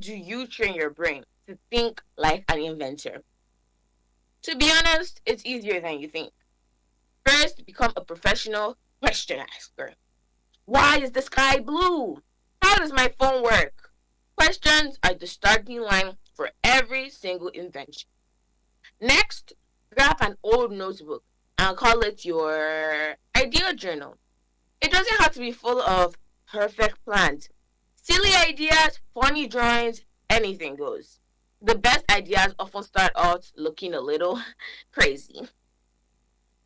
do you train your brain to think like an inventor? To be honest, it's easier than you think. First, become a professional question asker. Why is the sky blue? How does my phone work? Questions are the starting line for every single invention. Next, grab an old notebook and call it your idea journal. It doesn't have to be full of perfect plans. Silly ideas, funny drawings, anything goes. The best ideas often start out looking a little crazy.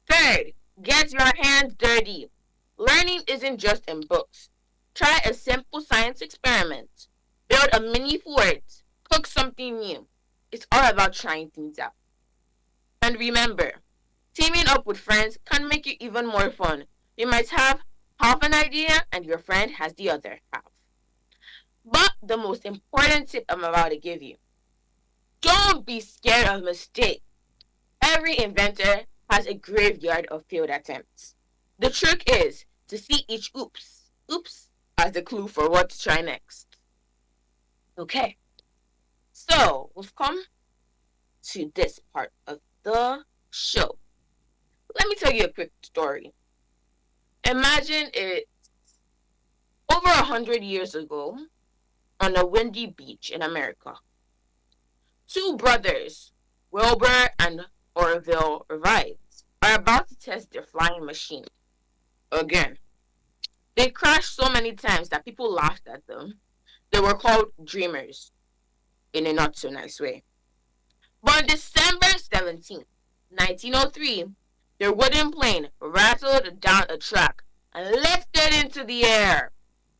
Third, get your hands dirty. Learning isn't just in books. Try a simple science experiment. Build a mini fort. Cook something new. It's all about trying things out. And remember, teaming up with friends can make it even more fun. You might have half an idea and your friend has the other half. But the most important tip I'm about to give you, don't be scared of mistakes. Every inventor has a graveyard of failed attempts. The trick is to see each oops, as a clue for what to try next. Okay, so we've come to this part of the show. Let me tell you a quick story. Imagine it's over 100 years ago on a windy beach in America. Two brothers, Wilbur and Orville Wright, are about to test their flying machine. Again, they crashed so many times that people laughed at them. They were called dreamers in a not so nice way. But on December 17th, 1903, their wooden plane rattled down a track and lifted into the air.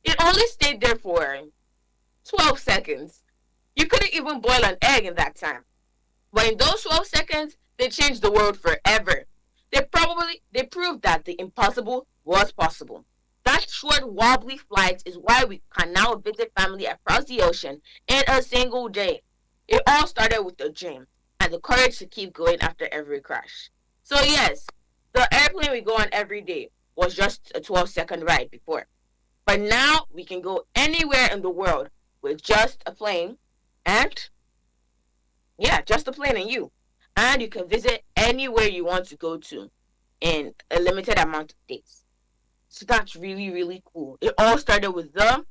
It only stayed there for 12 seconds. You couldn't even boil an egg in that time. But in those 12 seconds, they changed the world forever. They proved that the impossible was possible. That short, wobbly flight is why we can now visit family across the ocean in a single day. It all started with a dream and the courage to keep going after every crash. So yes, the airplane we go on every day was just a 12-second ride before. But now we can go anywhere in the world with just a plane and, yeah, just a plane and you. And you can visit anywhere you want to go to in a limited amount of days. So that's really, really cool. It all started with the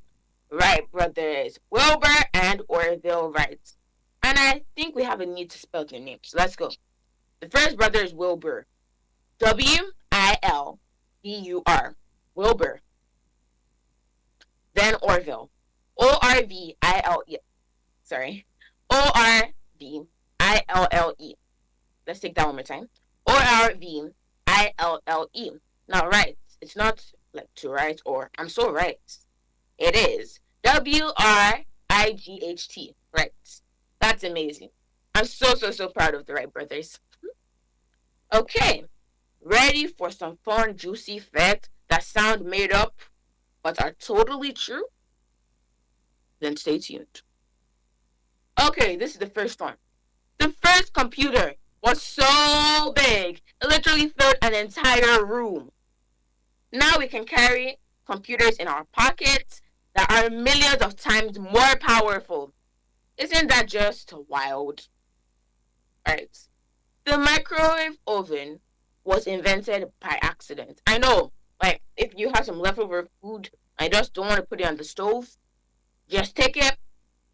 Wright brothers, Wilbur and Orville Wright. And I think we have a need to spell their names. So let's go. The first brother is Wilbur. Wilbur. Wilbur. Then Orville. Orville. Sorry. Orville. Let's take that one more time. Orville. Now, right. It's not like to write or I'm so right. It is Wright. Right. That's amazing. I'm so proud of the Wright brothers. Okay. Ready for some fun, juicy facts that sound made up but are totally true? Then stay tuned. Okay, this is the first one. The first computer was so big, it literally filled an entire room. Now we can carry computers in our pockets that are millions of times more powerful. Isn't that just wild? Alright. The microwave oven was invented by accident. I know, like, if you have some leftover food, I just don't want to put it on the stove, just take it,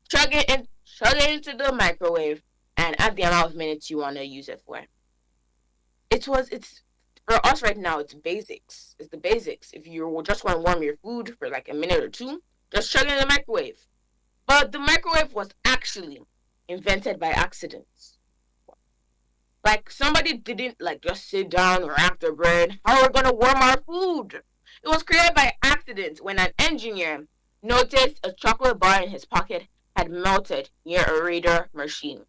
chug it into the microwave, and add the amount of minutes you want to use it for. It's for us right now, it's basics. It's the basics. If you just want to warm your food for like a minute or two, just chug it in the microwave. But the microwave was actually invented by accident. Like somebody didn't like just sit down or after bread. How are we gonna warm our food? It was created by accident when an engineer noticed a chocolate bar in his pocket had melted near a radar machine.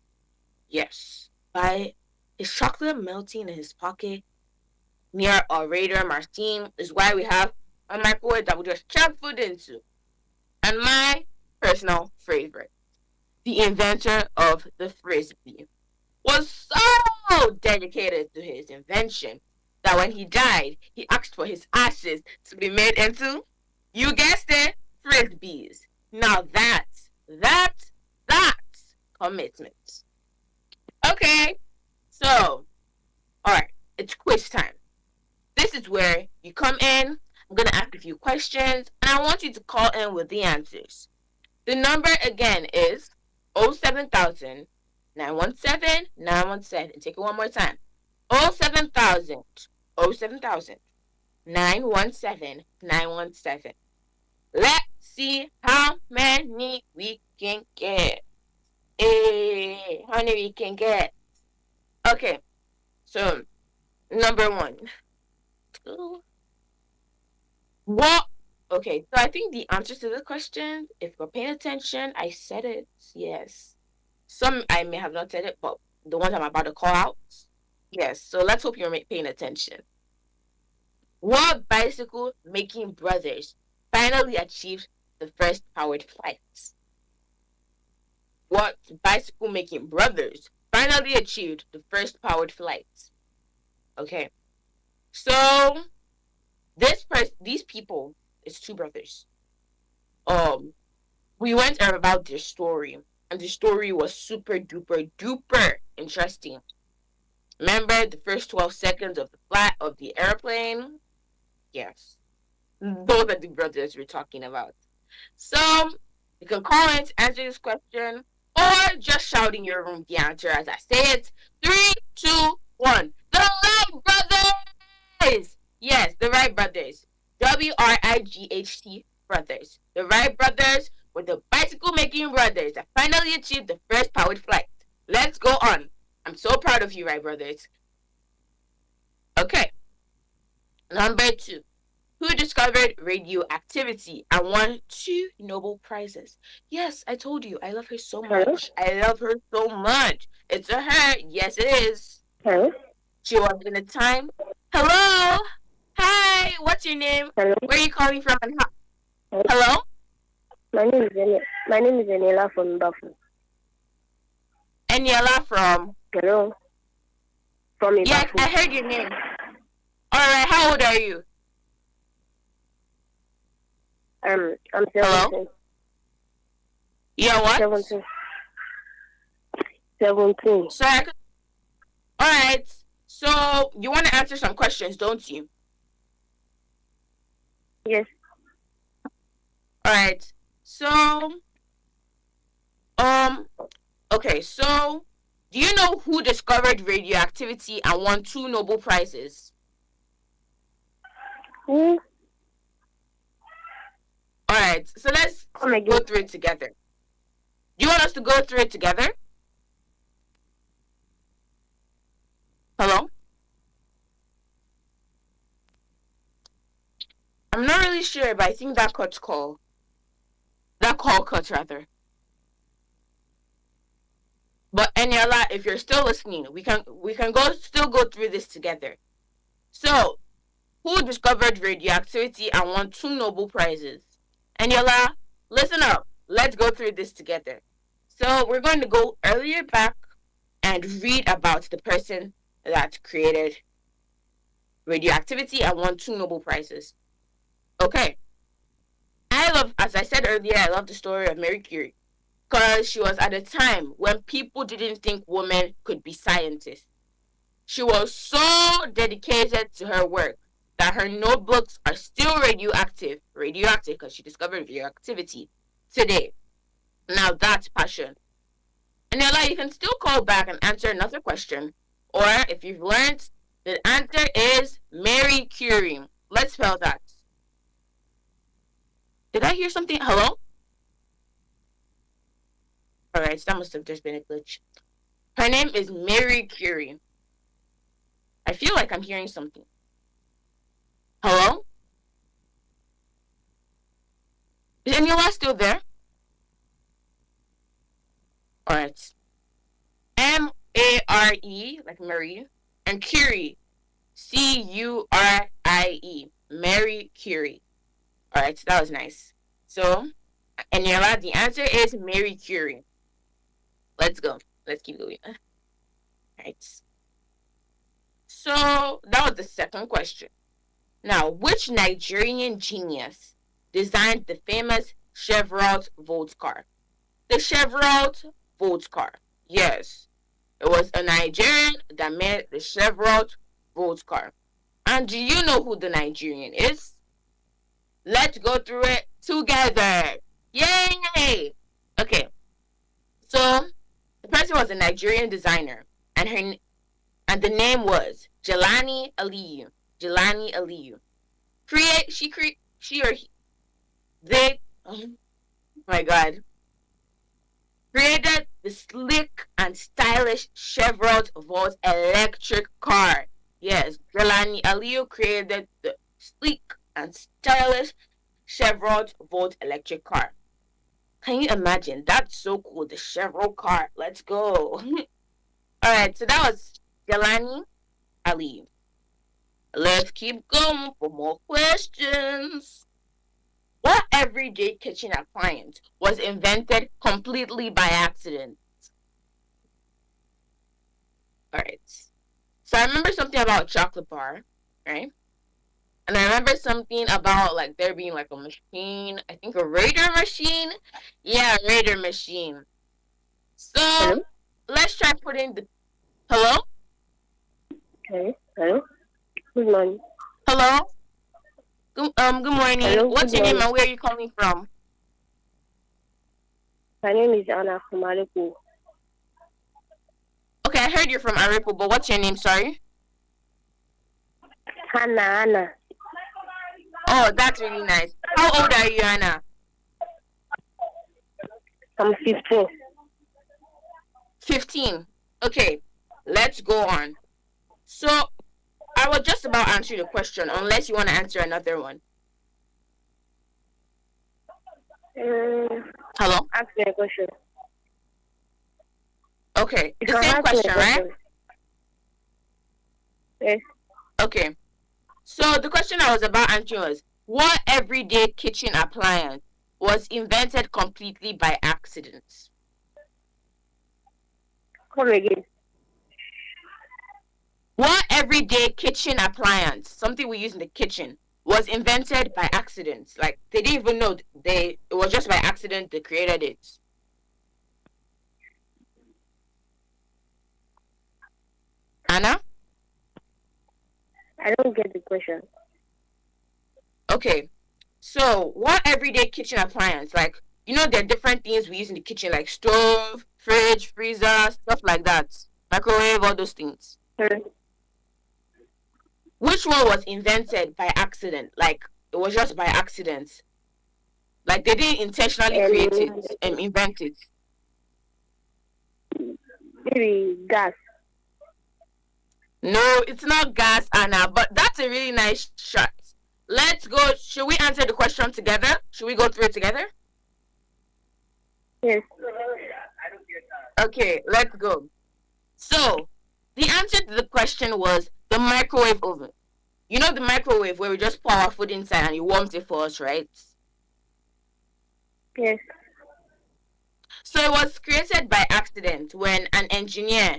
Yes, by his chocolate melting in his pocket near a radar machine is why we have a microwave that we just chuck food into. And my personal favorite, the inventor of the frisbee, was so dedicated to his invention that when he died, he asked for his ashes to be made into, you guessed it, frisbees. Now that commitment. Okay, so, alright, it's quiz time. This is where you come in. I'm going to ask a few questions, and I want you to call in with the answers. The number again is 07000 917 917. Take it one more time. 07000 07000 917 917. Let's see how many we can get. How many we can get? Okay, so number one. What? Okay, so I think the answer to the question, if you're paying attention, I said it. Yes. Some I may have not said it, but the ones I'm about to call out, yes. So let's hope you're paying attention. What bicycle making brothers finally achieved the first powered flights? What bicycle making brothers finally achieved the first powered flights? Okay, so these people is two brothers. We went about their story, and the story was super duper duper interesting. Remember the first 12 seconds of the flight of the airplane? Yes, those are the brothers we're talking about. So you can comment, answer this question, or just shout in your room the answer as I say it. 3, 2, 1. The Wright brothers. Yes, the Wright brothers. WRIGHT brothers. The Wright brothers were the bicycle making brothers that finally achieved the first powered flight. Let's go on. I'm so proud of you, Wright brothers. Okay. Number 2. Who discovered radioactivity and won 2 Nobel Prizes? Yes, I told you. I love her so much. I love her so much. It's a her. Yes, it is. Hello? She was in a time. Hello? Hi, what's your name? Hello? Where are you calling from? And hello? My name is Daniela from Ibafu. Eniela from? Hello? From Ibafu. Yeah, I heard your name. Alright, how old are you? I'm 17. Hello? Yeah, what? 17. 17. So alright, so you want to answer some questions, don't you? Yes. Alright, so, okay, so, do you know who discovered radioactivity and won 2 Nobel Prizes? Who? Alright, so let's Come again. go through it together. Do you want us to go through it together? Hello? I'm not really sure, but I think that cut call. That call cut, rather. But Eniela, if you're still listening, we can still go through this together. So, who discovered radioactivity and won 2 Nobel Prizes? Eniela, listen up. Let's go through this together. So, we're going to go earlier back and read about the person that created radioactivity and won 2 Nobel Prizes. Okay. As I said earlier, I love the story of Marie Curie. Because she was at a time when people didn't think women could be scientists. She was so dedicated to her work that her notebooks are still radioactive because she discovered radioactivity today. Now that's passion. And you can still call back and answer another question. Or if you've learned, the answer is Marie Curie. Let's spell that. Did I hear something? Hello? Alright, that must have just been a glitch. Her name is Marie Curie. I feel like I'm hearing something. Hello? Is anyone still there? Alright. M-A-R-E, like Marie, and Curie. C-U-R-I-E. Marie Curie. Alright, that was nice. So, Eniela, the answer is Marie Curie. Let's go. Let's keep going. Alright. So, that was the second question. Now, which Nigerian genius designed the famous Chevrolet Volt car? The Chevrolet Volt car. Yes, it was a Nigerian that made the Chevrolet Volt car. And do you know who the Nigerian is? Let's go through it together. Yay! Okay, so the person was a Nigerian designer, and the name was Jelani Aliyu. Jelani Aliyu. She or he, they, oh my god, created the sleek and stylish Chevrolet Volt electric car. Yes, Jelani Aliyu created the sleek and stylish Chevrolet Volt electric car. Can you imagine? That's so cool. The Chevrolet car. Let's go. Alright, so that was Jelani Aliyu. Let's keep going for more questions. What everyday kitchen appliance was invented completely by accident? Alright. So I remember something about a chocolate bar, right? And I remember something about like there being like a machine, I think a radar machine. Yeah, radar machine. So Hello? let's try putting the hello? Okay. Hello? Good morning. Hello? Good morning. Hello, What's good your name morning. and where are you calling from? My name is Anna from Aleppo. Okay, I heard you're from Arepo, but what's your name? Sorry. Anna. Oh, that's really nice. How old are you, Anna? I'm 15. 15. Okay, let's go on. So, I was just about answering the question, unless you want to answer another one. Hello? Ask me a question. Okay, You the can same ask me a question, right? question. Yes. Okay. So, the question I was about answering was, what everyday kitchen appliance was invented completely by accident? Come again. What everyday kitchen appliance, something we use in the kitchen, was invented by accident? Like they didn't even know it was just by accident they created it. Anna? I don't get the question. Okay. So what everyday kitchen appliance, like there are different things we use in the kitchen, like stove, fridge, freezer, stuff like that. Microwave, all those things. Which one was invented by accident? Like it was just by accident. Like they didn't intentionally create it and invent it. Maybe gas. No, it's not gas, Anna, but that's a really nice shot. Let's go. Should we answer the question together? Should we go through it together? Yes. Okay, let's go. So, the answer to the question was the microwave oven. You know the microwave where we just pour our food inside and it warms it for us, right? Yes. So it was created by accident when an engineer,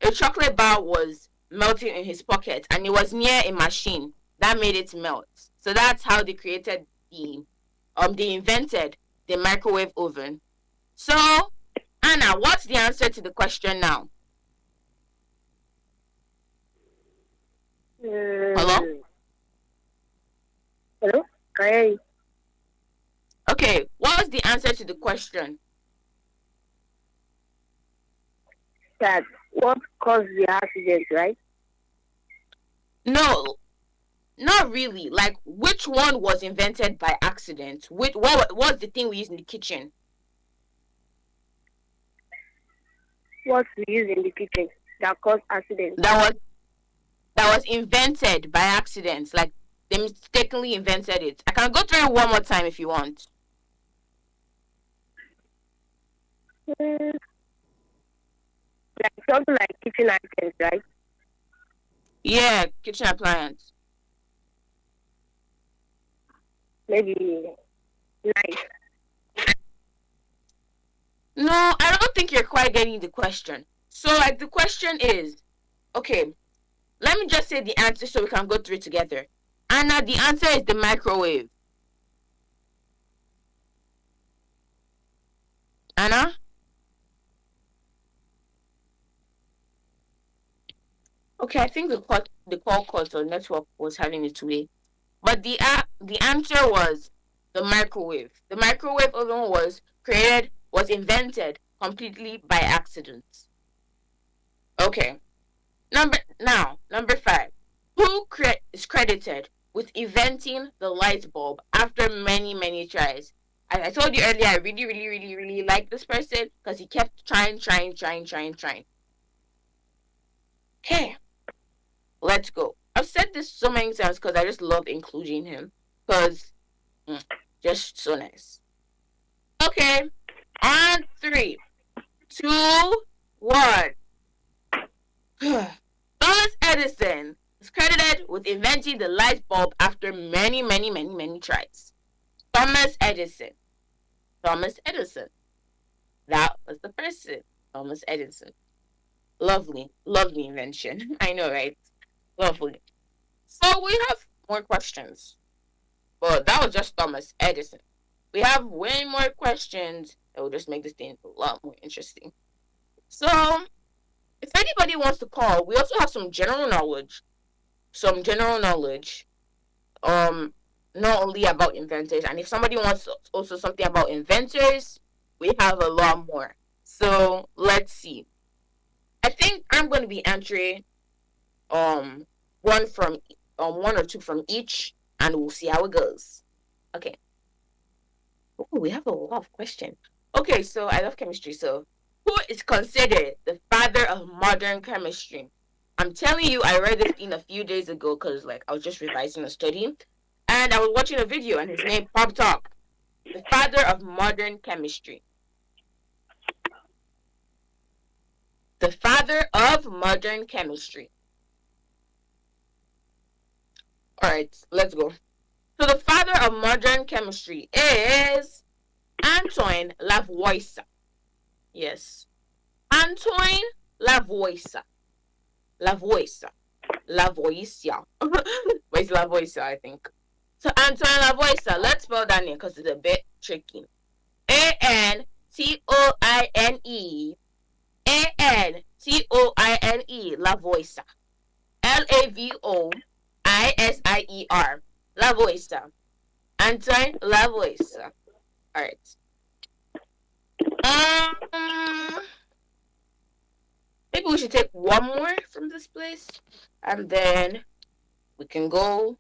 a chocolate bar was melting in his pocket and it was near a machine that made it melt. So that's how they created they invented the microwave oven. So, Anna, what's the answer to the question now? Hello? Hello? Can I hear you? Okay, what's the answer to the question? That what caused the accident, right? No, not really. Like, which one was invented by accident? What was the thing we use in the kitchen? What we use in the kitchen that caused accident? That was invented by accident. Like they mistakenly invented it. I can go through it one more time if you want. Like something like kitchen items, right? Yeah, kitchen appliance. Maybe knife. No, I don't think you're quite getting the question. So, like, the question is, okay, let me just say the answer so we can go through it together. Anna, the answer is the microwave. Anna? Okay, I think the call cut or network was having its way. But the answer was the microwave. The microwave oven was invented completely by accident. Okay. Number 5. Is credited with inventing the light bulb after many tries? I told you earlier I really like this person because he kept trying. Okay, let's go. I've said this so many times because I just love including him because just so nice. Okay, on 3, 2, 1. Thomas Edison is credited with inventing the light bulb after many tries. Thomas Edison. Thomas Edison. That was the person. Thomas Edison. Lovely invention. I know, right? Lovely. So we have more questions. But that was just Thomas Edison. We have way more questions that will just make this thing a lot more interesting. So, if anybody wants to call, we also have some general knowledge. Some general knowledge. Not only about inventors, and if somebody wants also something about inventors, we have a lot more. So let's see. I think I'm going to be answering um one from one or two from each, and we'll see how it goes. Okay. Oh, we have a lot of questions. Okay, so I love chemistry. So, who is considered the father of modern chemistry? I'm telling you, I read this thing a few days ago because, like, I was just revising a study, and I was watching a video, and his name popped up. The father of modern chemistry. The father of modern chemistry. All right, let's go. So the father of modern chemistry is Antoine Lavoisier. Yes. Antoine Lavoisier. Lavoisier. Lavoisier. But it's Lavoisier, I think. So Antoine Lavoisier, let's spell that name because it's a bit tricky. Antoine. Antoine Lavoisier. Lavoisier. Lavoisier. Antoine Lavoisier. Alright. Maybe we should take one more from this place and then we can go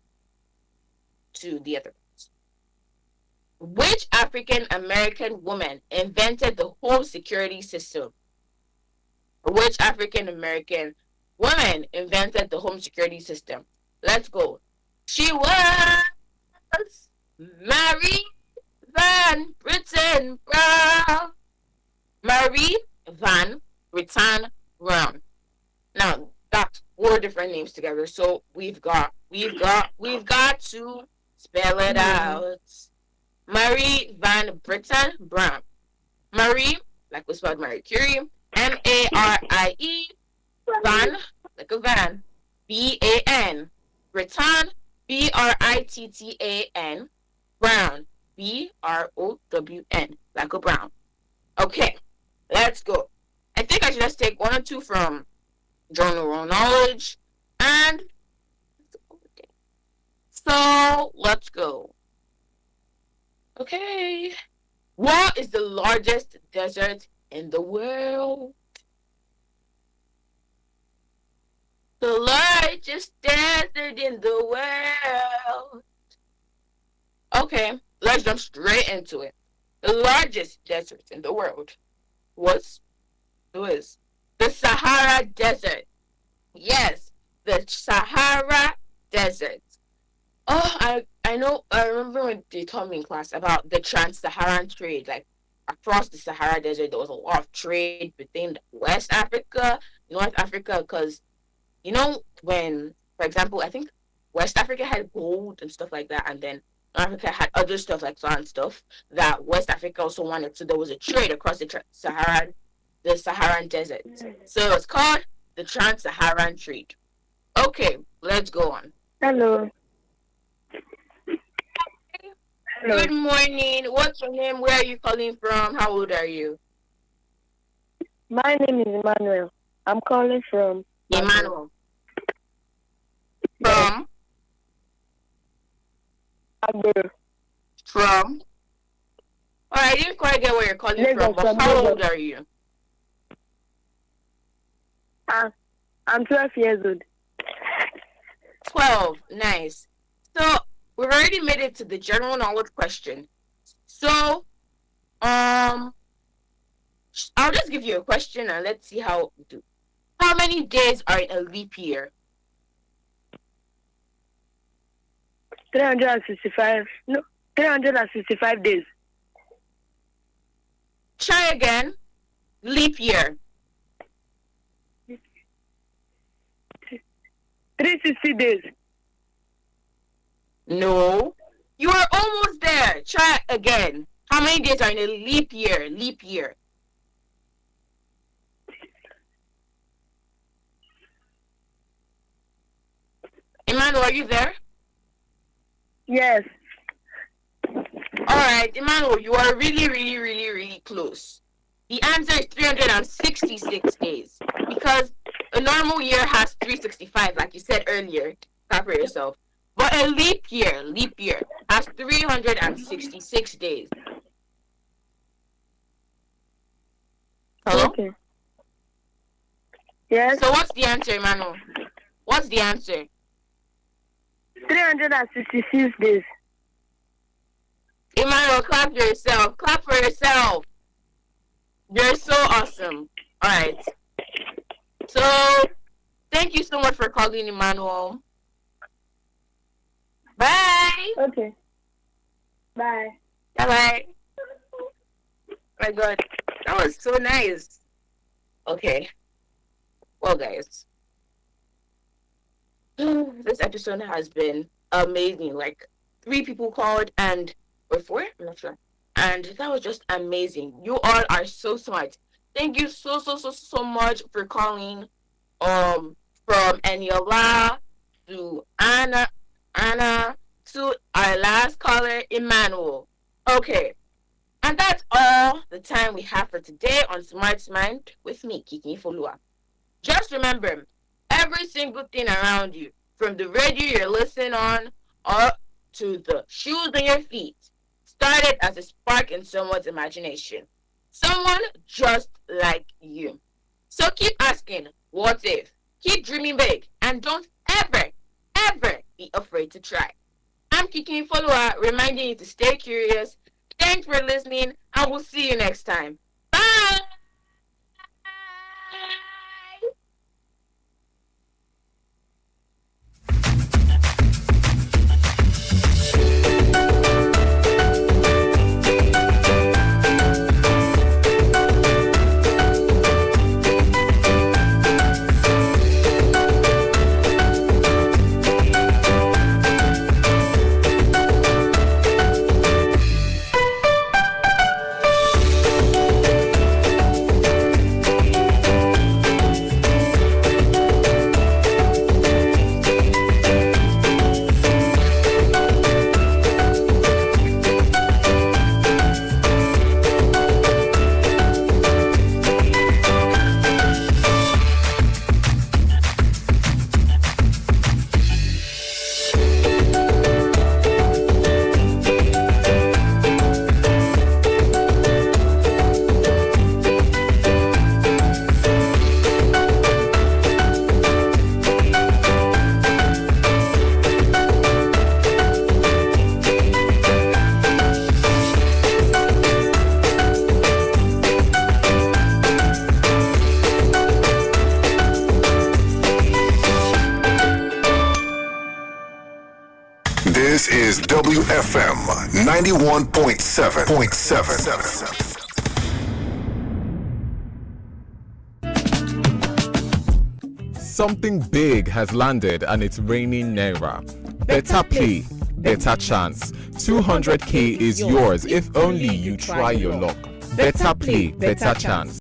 to the other ones. Which African American woman invented the home security system? Which African American woman invented the home security system? Let's go. She was Marie Van Britten Brown. Marie Van Britten Brown. Now that's 4 different names together, so we've got to spell it out. Marie Van Britten Brown. Marie, like we spelled Marie Curie. Marie, Van, like a van. Ban. Britten, Brittan. Brown, Brown, like a brown. Okay, let's go. I think I should just take 1 or 2 from general knowledge, and so let's go. Okay. What is the largest desert in the world? The largest desert in the world. Okay, let's jump straight into it. The largest desert in the world was the Sahara Desert. Yes, the Sahara Desert. Oh, I know. I remember when they taught me in class about the trans-Saharan trade. Like across the Sahara Desert, there was a lot of trade between West Africa, North Africa, because when, for example, I think West Africa had gold and stuff like that, and then North Africa had other stuff like sand stuff that West Africa also wanted. So there was a trade across the Saharan Desert. So it's called the Trans-Saharan Trade. Okay, let's go on. Hello. Hello. Good morning. What's your name? Where are you calling from? How old are you? My name is Emmanuel. I'm calling from Emmanuel. Yes. From, Agbero. from. Oh, I didn't quite get where you're calling from, Lagos, but from how Lagos. old are you? I'm 12 years old. 12. Nice. So we've already made it to the general knowledge question. So, I'll just give you a question and let's see how we do. How many days are in a leap year? 365. No, 365 days. Try again. Leap year. 360 days. No. You are almost there. Try again. How many days are in a leap year? Leap year. Emmanuel, are you there? Yes. All right, Emmanuel, you are really, really, really, really close. The answer is 366 days because a normal year has 365, like you said earlier. Clap for yourself. But a leap year, has 366 days. Hello? Okay. Yes. So what's the answer, Emmanuel? What's the answer? 366 days. Emmanuel, clap for yourself. Clap for yourself. You're so awesome. All right. So, thank you so much for calling, Emmanuel. Bye. Okay. Bye. Bye-bye. Oh my God. That was so nice. Okay. Well, guys. This episode has been amazing. Like, 3 people called or 4? I'm not sure. And that was just amazing. You all are so smart. Thank you so much for calling. From Eniola to Anna to our last caller, Emmanuel. Okay. And that's all the time we have for today on Smart Mind with me, Kiki Folua. Just remember, every single thing around you, from the radio you're listening on up to the shoes on your feet, started as a spark in someone's imagination. Someone just like you. So keep asking, what if? Keep dreaming big and don't ever be afraid to try. I'm Kiki Folua, reminding you to stay curious. Thanks for listening, and we'll see you next time. Bye! This is WFM 91.7. Something big has landed and it's raining Naira. Better play, better chance. 200k is yours if only you try your luck. Better play, better chance.